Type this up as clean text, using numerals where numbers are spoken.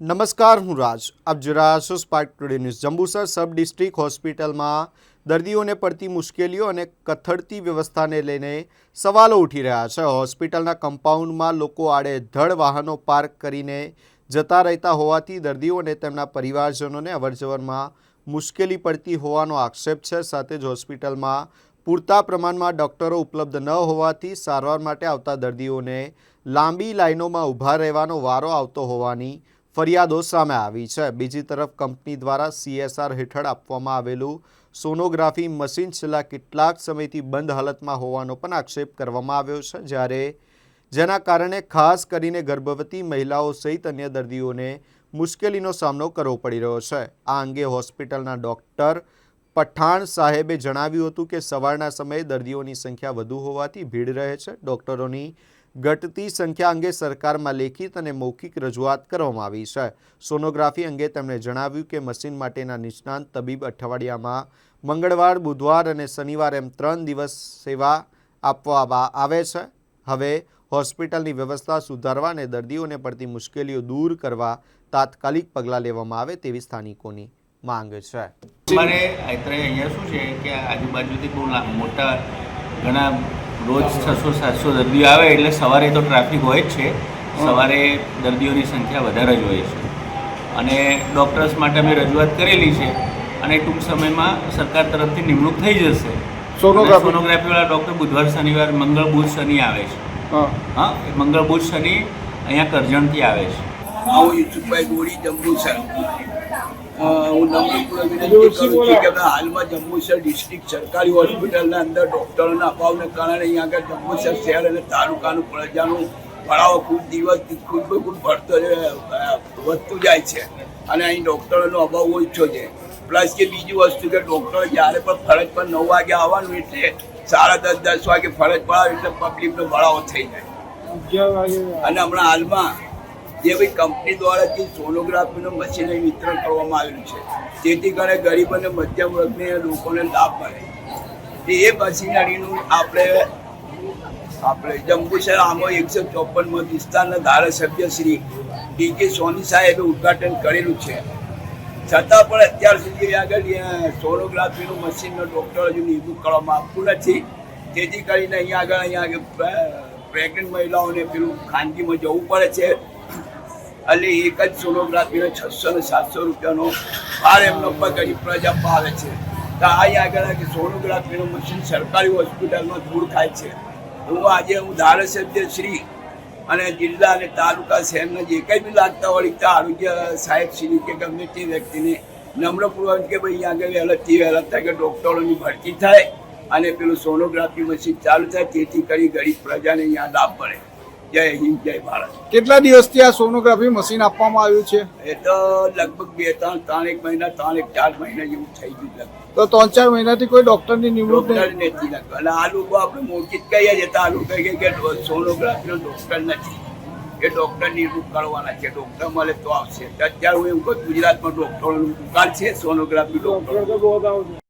નમસ્કાર, હું રાજ. આપ જોઈ રહ્યા છો spark today news. Jambusar sub district હોસ્પિટલમાં દર્દીઓને પડતી મુશ્કેલીઓ અને કથળતી વ્યવસ્થાને લઈને સવાલો ઉઠી રહ્યા છે. હોસ્પિટલના કમ્પાઉન્ડમાં લોકો આડેધડ વાહનો પાર્ક કરીને જતા રહેતા હોવાથી દર્દીઓ અને તેમના પરિવારજનોને અવરજવરમાં મુશ્કેલી પડતી હોવાનો આક્ષેપ છે. સાથે જ હોસ્પિટલમાં પૂરતા પ્રમાણમાં ડૉક્ટરો ઉપલબ્ધ ન હોવાથી સારવાર માટે આવતા દર્દીઓને લાંબી લાઇનોમાં ઊભા રહેવાનો વારો આવતો હોવાની ફરિયાદો સામે આવી છે. બીજી તરફ કંપની દ્વારા CSR હેઠળ આપવામાં આવેલું સોનોગ્રાફી મશીન છેલ્લા કેટલાક સમયથી બંધ હાલતમાં હોવાનો પણ આક્ષેપ કરવામાં આવ્યો છે, જેના કારણે ખાસ કરીને ગર્ભવતી મહિલાઓ સહિત અન્ય દર્દીઓને મુશ્કેલીનો સામનો કરવો પડી રહ્યો છે. આ અંગે હોસ્પિટલના ડૉક્ટર પઠાણ સાહેબે જણાવ્યું હતું કે સવારના સમયે દર્દીઓની સંખ્યા વધુ હોવાથી ભીડ રહે છે. ડૉક્ટરોની ઘટતી સંખ્યા અંગે સરકારમાં લેખિત અને મૌખિક રજૂઆત કરવામાં આવી છે. સોનોગ્રાફી અંગે તેમણે જણાવ્યું કે મશીન માટેના નિષ્ણાંત તબીબ અઠવાડિયામાં મંગળવાર, બુધવાર અને શનિવાર એમ 3 દિવસ સેવા આપવામાં આવે છે. હવે હોસ્પિટલની વ્યવસ્થા સુધારવા અને દર્દીઓને પડતી મુશ્કેલીઓ દૂર કરવા તાત્કાલિક પગલાં લેવામાં આવે તેવી સ્થાનિકોની માંગ છે. અમારે અહીંયા શું છે કે આજુબાજુથી બહુ મોટા ઘણા રોજ 600-700 દર્દીઓ આવે એટલે સવારે તો ટ્રાફિક હોય જ છે. સવારે દર્દીઓની સંખ્યા વધારે જ હોય છે અને ડૉક્ટર્સ માટે અમે રજૂઆત કરેલી છે અને ટૂંક સમયમાં સરકાર તરફથી નિમણૂક થઈ જશે. સોનોગ્રાફીવાળા ડૉક્ટર બુધવાર, શનિવાર, મંગળ, બુધ, શનિ આવે છે. હા, મંગળ, બુધ, શનિ અહીંયા કરજણથી આવે છે. હું યુસુફભાઈ ગોળી, જંબુસર. હું નમ્રપૂર્વક વિનંતી કરું છું કે હાલમાં જંબુસર ડિસ્ટ્રિક્ટ સરકારી હોસ્પિટલના અંદર ડૉક્ટરોના અભાવને કારણે અહીંયા આગળ જંબુસર શહેર અને તાલુકાનું પ્રજાનું ભણાવો ખૂબ દિવસથી ખૂબ વધતું જાય છે અને અહીં ડૉક્ટરોનો અભાવ ઓછો છે. પ્લસ કે બીજી વસ્તુ કે ડૉક્ટરો જ્યારે પણ ફરજ પર 9 વાગે આવવાનું એટલે 10:30 વાગે ફરજ પડાવે એટલે પબ્લિકનો ભણાવો થઈ જાય. અને હમણાં હાલમાં જે ભાઈ કંપની દ્વારા જે સોનોગ્રાફીનું મશીન વિતરણ કરવામાં આવેલું છે જેથી કરીને ગરીબ અને મધ્યમ વર્ગને લોકોને લાભ મળે એ મશીનરીનું આપણે જંબુસર આમાં 154 વિસ્તારના ધારાસભ્ય શ્રી DK સોની સાહેબે ઉદ્ઘાટન કરેલું છે. છતાં પણ અત્યાર સુધી આગળ સોનોગ્રાફીનું મશીનનો ડૉક્ટર હજુ નિમણૂક કરવામાં આવતું નથી. જેથી કરીને અહીંયા આગળ પ્રેગ્નન્ટ મહિલાઓને પેલું ખાનગીમાં જવું પડે છે એટલે એક જ સોનોગ્રાફીનો 600 ને 700 રૂપિયાનો ભાર એમનો પર ગરીબ પ્રજા પાવે છે. તો અહીંયા આગળ સોનોગ્રાફીનું મશીન સરકારી હોસ્પિટલમાં દૂર થાય છે. હું ધારાસભ્ય શ્રી અને જિલ્લા અને તાલુકા શહેરના જે કંઈ બી લાગતા હોય આરોગ્ય સાહેબ શ્રી કે ગમે તે વ્યક્તિને નમ્રપૂર્વક કે ભાઈ અહીંયા આગળ વહેલા થાય કે ડૉક્ટરોની ભરતી થાય અને પેલું સોનોગ્રાફી મશીન ચાલુ થાય જેથી કરી ગરીબ પ્રજાને અહીંયા લાભ મળે. જય હિન્દ, જય ભારત. કેટલા દિવસથી આ સોનોગ્રાફી મશીન આપવામાં આવ્યું છે? એ તો લગભગ 3-4 મહિના 3-4 મહિના જેવું થઈ ગયું. તો 3-4 મહિનાથી કોઈ ડોક્ટરની નિમણૂક નથી લાગતું અને આ લોકો આપણે મોટી જ કહીએ છીએ તો આ લોકો કહે કે સોનોગ્રાફીનો ડૉક્ટર નથી, એ ડૉક્ટર નિમણૂક કરવાના છે. ડૉક્ટર મળે તો આવશે. અત્યારે હું એવું કહું ગુજરાતમાં ડૉક્ટરોનું દુકાન છે સોનોગ્રાફી ડૉક્ટર.